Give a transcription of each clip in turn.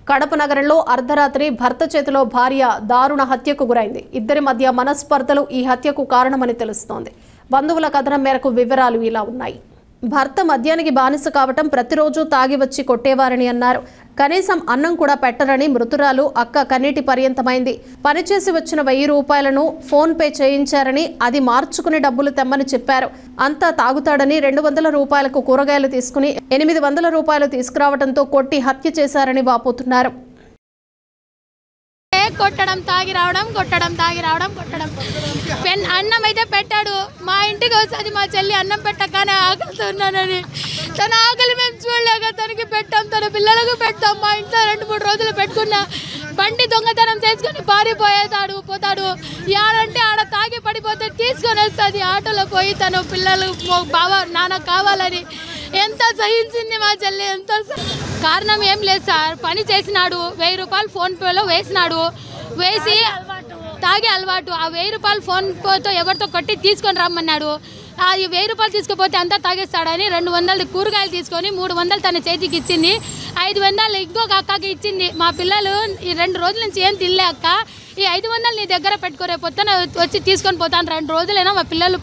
కడప నగరంలో అర్ధరాత్రి భర్త చేతిలో భార్య దారుణ హత్యకు గురైంది. ఇద్దరి మధ్య మనస్పర్ధలు ఈ హత్యకు కారణమని తెలుస్తోంది. బంధువుల కథనం మేరకు వివరాలు ఇలా ఉన్నాయి. భర్త మద్యానికి బానిస కావటం, ప్రతిరోజు తాగి వచ్చి కొట్టేవారని అన్నారు. కనీసం అన్నం కూడా పెట్టరని మృతురాలు అక్క కన్నీటి పర్యంతమైంది. పనిచేసి వచ్చిన 1000 రూపాయలను ఫోన్ పే చేయించారని, అది మార్చుకుని డబ్బులు తెమ్మని చెప్పారు. అంతా తాగుతాడని 200 రూపాయలకు కూరగాయలు తీసుకుని 800 రూపాయలు తీసుకురావడంతో కొట్టి హత్య చేశారని వాపోతున్నారు. కొట్టడం, తాగి రావడం, పెన్ అన్నం అయితే పెట్టాడు. మా ఇంటికి వస్తుంది మా చెల్లి అన్నం పెట్టగానే ఆకలితో ఉన్నానని. తన ఆకలి మేము చూడలేక తనకి పెట్టాం, తన పిల్లలకు పెట్టాం. మా ఇంట్లో 2-3 రోజులు పెట్టుకున్నా. బండి దొంగతనం చేసుకుని పోతాడు. యాడంటే ఆడ తాగి పడిపోతే తీసుకొని వస్తుంది. ఆటోలో పోయి తన పిల్లలు బావ నాన్న కావాలని ఎంత సహించింది మా చెల్లి. ఎంత కారణం ఏం లేదు సార్. పని చేసినాడు, 1000 రూపాయలు ఫోన్పేలో వేసినాడు. వేసి తాగే అలవాటు. ఆ 1000 రూపాయలు ఫోన్పేతో ఎవరితో కొట్టి తీసుకొని రమ్మన్నాడు. ఆ 1000 రూపాయలు తీసుకుపోతే అంతా తాగేస్తాడని 200 కూరగాయలు తీసుకొని 300 తన చేతికి ఇచ్చింది. 500 ఇంకొక అక్కకి ఇచ్చింది. మా పిల్లలు ఈ 2 రోజుల నుంచి ఏం తినలే అక్క, ఈ 500 నీ దగ్గర పెట్టుకోరే, పొద్దున వచ్చి తీసుకొని పోతాను, 2 రోజులైనా మా పిల్లలు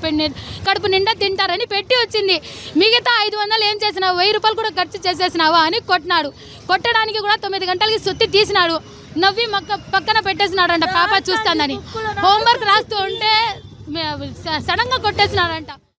కడుపు నిండా తింటారని పెట్టి వచ్చింది. మిగతా 500 ఏం చేసినావు, 1000 రూపాయలు కూడా ఖర్చు చేసేసినావా అని కొట్టినాడు. కొట్టడానికి కూడా 9 గంటలకి సుత్తి తీసినాడు. నవ్వి పక్కన పెట్టేసినాడంట పాప చూస్తానని. హోంవర్క్ రాస్తూ ఉంటే సడన్గా కొట్టేసినాడంట.